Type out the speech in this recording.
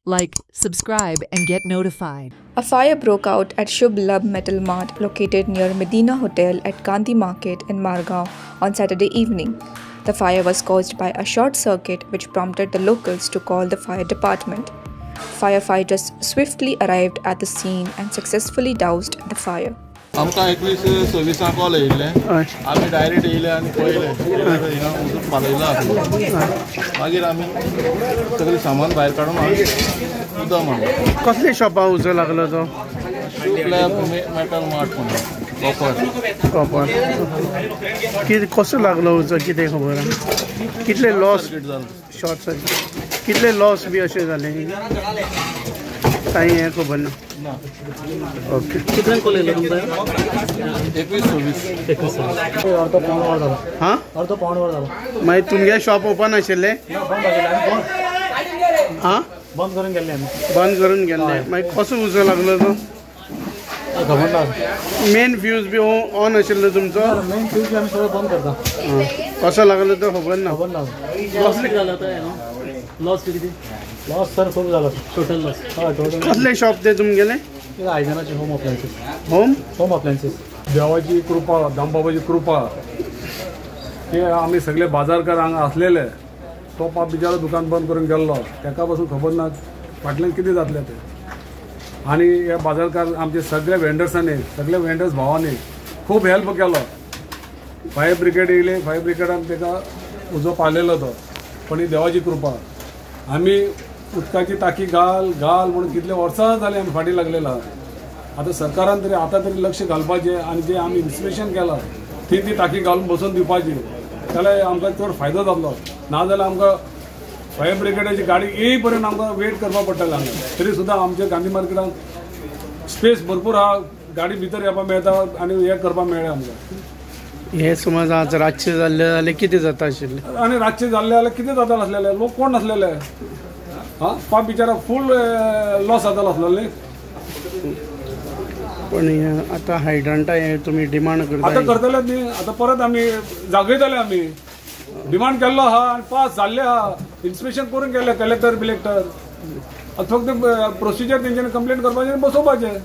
Like, subscribe, and get notified. A fire broke out at Shubh Labh Metal Mart located near Medina Hotel at Gandhi Market in Margao on Saturday evening. The fire was caused by a short circuit which prompted the locals to call the fire department. Firefighters swiftly arrived at the scene and successfully doused the fire. आमकां 21-26 call येयल्ले आमी direct येयले आनी पळयले हिंगा उजो पालयला मागीर आमी सगळें सामान भायर काडून उदक मारलें. कसले शॉपां उजो लागलो तो? शूब लॅब मेटल मार्ट म्हणून कॉपर. कसो लागलो उजो कितें खबर? कितले लॉस शॉर्ट सर्किट कितले लॉस बी अशें जाले कांय हें खबर ना. ओके कितल्यांक कॉल येयलो तुमकां? 21-26 अर्दो पावण वर जालो. हां अर्दो पावण वर जालो. मागीर तुमगे शॉप ओपन आशिल्ले? हां बंद करून गेल्ले आमी. बंद करून गेल्ले. मागीर कसो उजो लागलो तो? खबर ना. मेन फ्यूज बी ऑन आशिल्लो तुमचो? मेन फ्यूज आमी सगळो बंद करता. कसो लागलो तो खबर ना. खबर ना. लॉस किती जालो तो? लॉस किती? लॉस सर खूप झाला. Total loss. हय टोटल. कसले शॉप ते तुमगेले? आयदनाचे होम अप्लायन्सेस. Home appliances. देवाची कृपा दामबाबाची कृपा की आम्ही सगळे बाजारकार हांगा असलेले. तो पाप बिचारो दुकान बंद करून गेल्लो. ताका पासून खबर ना फाटल्यान कितें जातलें तें. आनी हे बाजारकार आमचे सगळे वेंडर्सांनी सगळे वेंडर्स भावांनी खूब हेल्प केलो. फायर ब्रिगेड येयले. फायर ब्रिगेडान ताका उजो पाळलेलो तो. पण ही देवाची कृपा. आमी उदकाची टाकी घाल म्हणून कितले वर्सां जाली आमी फाटी लागलेला. आता सरकारान तरी आता तरी लक्ष घालपाचें आनी जे आमी इन्स्पेक्शन केलां ती टाकी घालून बसून दिवपाची जाल्यार आमकां चड फायदो जातलो. नाजाल्यार आमकां फायर ब्रिगेडाची गाडी येय पर्यंत आमकां वेट करपा पडटलें हांगा. तरी सुद्दां आमच्या गांधी मार्केटान स्पेस भरपूर आहा. गाडी भितर येवपाक मेळटा आनी हें करपाक मेळ्ळें आमकां. हे समज आज रातचे जाल्ले जाल्यार कितें जाता आशिल्लें? आनी रातचें जाल्लें जाल्यार कितें जाता आसलेलें? लोक कोण नासलेले. हां पाप बिचारा फूल लॉस जातालो आसलेलो न्ही. पण आता हायड्रंटा हे तुमी डिमांड करता? आता करतले न्ही. आता परत आमी जागयतले. आमी डिमांड केल्लो आहा आनी पास जाल्ले आहा. इन्स्पेक्शन करून गेले कलेक्टर बिलेक्टर. फक्त प्रोसिजर तेंच्यांनी कंप्लेंट करपाचें आनी बसोवपाचें.